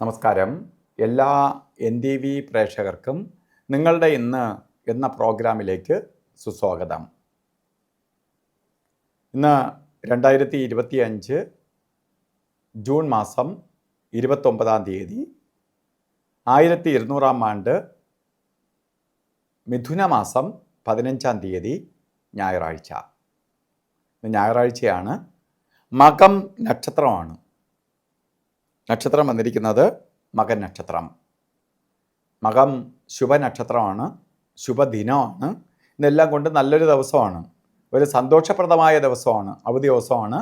നമസ്കാരം. എല്ലാ NTV പ്രേക്ഷകർക്കും നിങ്ങളുടെ ഇന്ന് എന്ന പ്രോഗ്രാമിലേക്ക് സുസ്വാഗതം. ഇന്ന് 2025 ജൂൺ മാസം 29-ാം തീയതി 1200-ാം ആണ്ട് മിഥുന മാസം 15-ാം തീയതി ഞായറാഴ്ച. ഞായറാഴ്ചയാണ്. മകം നക്ഷത്രമാണ്. നക്ഷത്രം വന്നിരിക്കുന്നത് മകൻ നക്ഷത്രം. മകം ശുഭനക്ഷത്രമാണ്, ശുഭദിനമാണ്. ഇതെല്ലാം കൊണ്ട് നല്ലൊരു ദിവസമാണ്, ഒരു സന്തോഷപ്രദമായ ദിവസമാണ്, അവധി ദിവസമാണ്.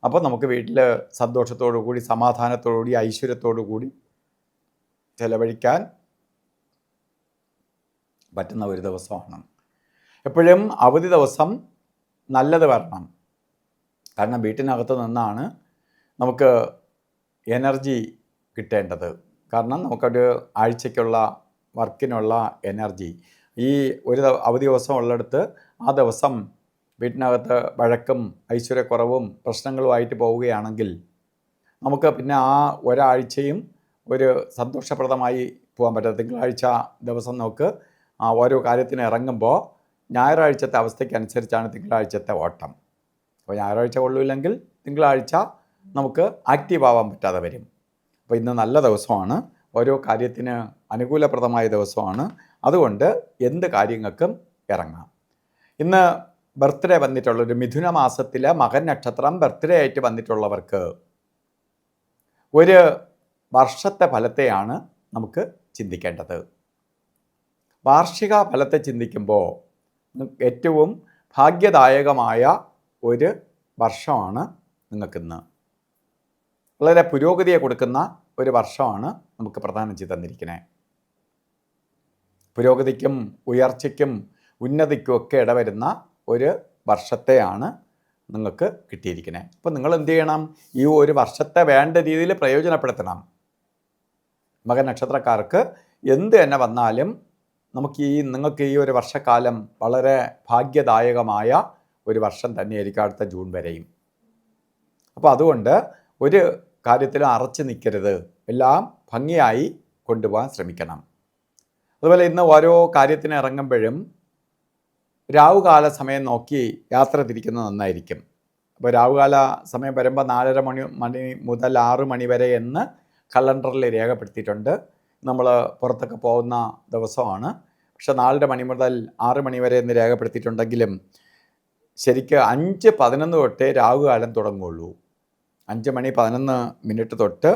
അപ്പോൾ നമുക്ക് വീട്ടിൽ സന്തോഷത്തോടു കൂടി, സമാധാനത്തോടു കൂടി, ഐശ്വര്യത്തോടു കൂടി ചെലവഴിക്കാൻ പറ്റുന്ന ഒരു ദിവസമാണ്. എപ്പോഴും അവധി ദിവസം നല്ലത് വരണം. കാരണം വീട്ടിനകത്ത് നിന്നാണ് നമുക്ക് എനർജി കിട്ടേണ്ടത്. കാരണം നമുക്കൊരു ആഴ്ചയ്ക്കുള്ള വർക്കിനുള്ള എനർജി ഈ ഒരു അവധി ദിവസം ഉള്ളിടത്ത് ആ ദിവസം വീട്ടിനകത്ത് വഴക്കും ഐശ്വര്യക്കുറവും പ്രശ്നങ്ങളുമായിട്ട് പോവുകയാണെങ്കിൽ നമുക്ക് പിന്നെ ആ ഒരാഴ്ചയും ഒരു സന്തോഷപ്രദമായി പോകാൻ പറ്റും. തിങ്കളാഴ്ച ദിവസം നമുക്ക് ഓരോ കാര്യത്തിന് ഇറങ്ങുമ്പോൾ ഞായറാഴ്ചത്തെ അവസ്ഥയ്ക്കനുസരിച്ചാണ് തിങ്കളാഴ്ചത്തെ ഓട്ടം. അപ്പോൾ ഞായറാഴ്ച കൊള്ളില്ലെങ്കിൽ തിങ്കളാഴ്ച നമുക്ക് ആക്റ്റീവ് ആവാൻ പറ്റാതെ വരും. അപ്പോൾ ഇന്ന് നല്ല ദിവസമാണ്, ഓരോ കാര്യത്തിന് അനുകൂലപ്രദമായ ദിവസമാണ്. അതുകൊണ്ട് എന്ത് കാര്യങ്ങൾക്കും ഇറങ്ങാം. ഇന്ന് ബർത്ത്ഡേ വന്നിട്ടുള്ളൊരു മിഥുന മാസത്തിലെ മകൻ നക്ഷത്രം ബർത്ത്ഡേ ആയിട്ട് വന്നിട്ടുള്ളവർക്ക് ഒരു വർഷത്തെ ഫലത്തെയാണ് നമുക്ക് ചിന്തിക്കേണ്ടത്. വാർഷിക ഫലത്തെ ചിന്തിക്കുമ്പോൾ ഏറ്റവും ഭാഗ്യദായകമായ ഒരു വർഷമാണ് നിങ്ങൾക്കിന്ന്. വളരെ പുരോഗതിയെ കൊടുക്കുന്ന ഒരു വർഷമാണ് നമുക്ക് പ്രദാനം ചെയ്ത് തന്നിരിക്കുന്നത്. പുരോഗതിക്കും ഉയർച്ചയ്ക്കും ഉന്നതിക്കും ഒക്കെ ഇടവരുന്ന ഒരു വർഷത്തെയാണ് നിങ്ങൾക്ക് കിട്ടിയിരിക്കുന്നത്. അപ്പോൾ നിങ്ങൾ എന്ത് ചെയ്യണം? ഈ ഒരു വർഷത്തെ വേണ്ട രീതിയിൽ പ്രയോജനപ്പെടുത്തണം. മകൻ നക്ഷത്രക്കാർക്ക് എന്ത് തന്നെ വന്നാലും നിങ്ങൾക്ക് ഈ ഒരു വർഷക്കാലം വളരെ ഭാഗ്യദായകമായ ഒരു വർഷം തന്നെയായിരിക്കും, അടുത്ത ജൂൺ വരെയും. അപ്പോൾ അതുകൊണ്ട് ഒരു കാര്യത്തിലും അറച്ചു നിൽക്കരുത്, എല്ലാം ഭംഗിയായി കൊണ്ടുപോകാൻ ശ്രമിക്കണം. അതുപോലെ ഇന്ന് ഓരോ കാര്യത്തിന് ഇറങ്ങുമ്പോഴും രാവുകാല സമയം നോക്കി യാത്ര തിരിക്കുന്നത് നന്നായിരിക്കും. അപ്പോൾ രാവുകാല സമയം വരുമ്പോൾ 4:30 മണി മുതൽ 6 മണി വരെ എന്ന് കലണ്ടറിൽ രേഖപ്പെടുത്തിയിട്ടുണ്ട്. നമ്മൾ പുറത്തൊക്കെ പോകുന്ന ദിവസമാണ്. പക്ഷെ 4:30 മണി മുതൽ 6 മണി വരെ എന്ന് രേഖപ്പെടുത്തിയിട്ടുണ്ടെങ്കിലും ശരിക്ക് 5:11 തൊട്ടേ രാവുകാലം തുടങ്ങുകയുള്ളൂ. 5:11 തൊട്ട്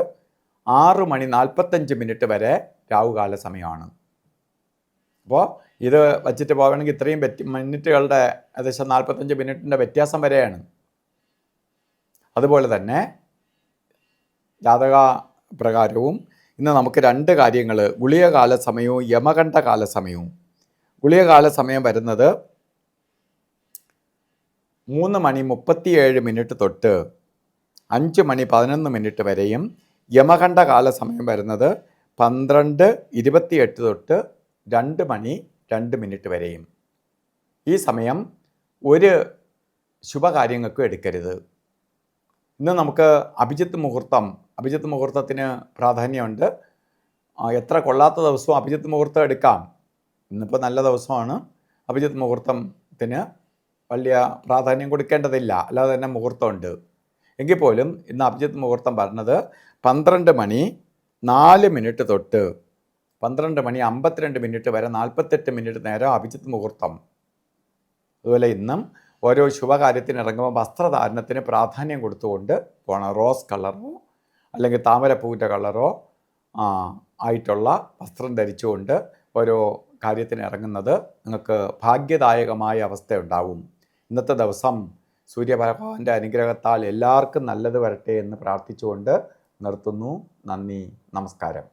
6:45 വരെ രാവുകാല സമയമാണ്. അപ്പോൾ ഇത് വച്ചിട്ട് പോകണമെങ്കിൽ ഇത്രയും മിനിറ്റുകളുടെ ഏകദേശം 45 മിനിറ്റിൻ്റെ വ്യത്യാസം വരെയാണ്. അതുപോലെ തന്നെ ജാതക പ്രകാരവും ഇന്ന് നമുക്ക് 2 കാര്യങ്ങൾ, ഗുളികകാല സമയവും യമകണ്ഠ കാല സമയവും. ഗുളികകാല സമയം വരുന്നത് 3:37 തൊട്ട് 5:11 വരെയും യമകണ്ഠ കാല സമയം വരുന്നത് 12:28 തൊട്ട് 2:02 വരെയും. ഈ സമയം ഒരു ശുഭകാര്യങ്ങൾക്കും എടുക്കരുത്. ഇന്ന് നമുക്ക് അഭിജിത്ത് മുഹൂർത്തത്തിന് പ്രാധാന്യമുണ്ട്. എത്ര കൊള്ളാത്ത ദിവസവും അഭിജിത്ത് മുഹൂർത്തം എടുക്കാം. ഇന്നിപ്പോൾ നല്ല ദിവസമാണ്. അഭിജിത്ത് മുഹൂർത്തത്തിന് വലിയ പ്രാധാന്യം കൊടുക്കേണ്ടതില്ല, അല്ലാതെ തന്നെ മുഹൂർത്തമുണ്ട്. എങ്കിൽ പോലും ഇന്ന് അഭിജിത്ത് മുഹൂർത്തം പറഞ്ഞത് 12:04 തൊട്ട് 12:52 വരെ 48 മിനിറ്റ് നേരം അഭിജിത്ത് മുഹൂർത്തം. അതുപോലെ ഇന്നും ഓരോ ശുഭകാര്യത്തിന് ഇറങ്ങുമ്പോൾ വസ്ത്രധാരണത്തിന് പ്രാധാന്യം കൊടുത്തുകൊണ്ട് പോകണം. റോസ് കളറോ അല്ലെങ്കിൽ താമരപ്പൂവിൻ്റെ കളറോ ആയിട്ടുള്ള വസ്ത്രം ധരിച്ചുകൊണ്ട് ഓരോ കാര്യത്തിന് ഇറങ്ങുന്നത് നിങ്ങൾക്ക് ഭാഗ്യദായകമായ അവസ്ഥയുണ്ടാവും. ഇന്നത്തെ ദിവസം സൂര്യഭഗവാന്റെ അനുഗ്രഹത്താൽ എല്ലാവർക്കും നല്ലത് വരട്ടെ എന്ന് പ്രാർത്ഥിച്ചുകൊണ്ട് നിർത്തുന്നു. നന്ദി, നമസ്കാരം.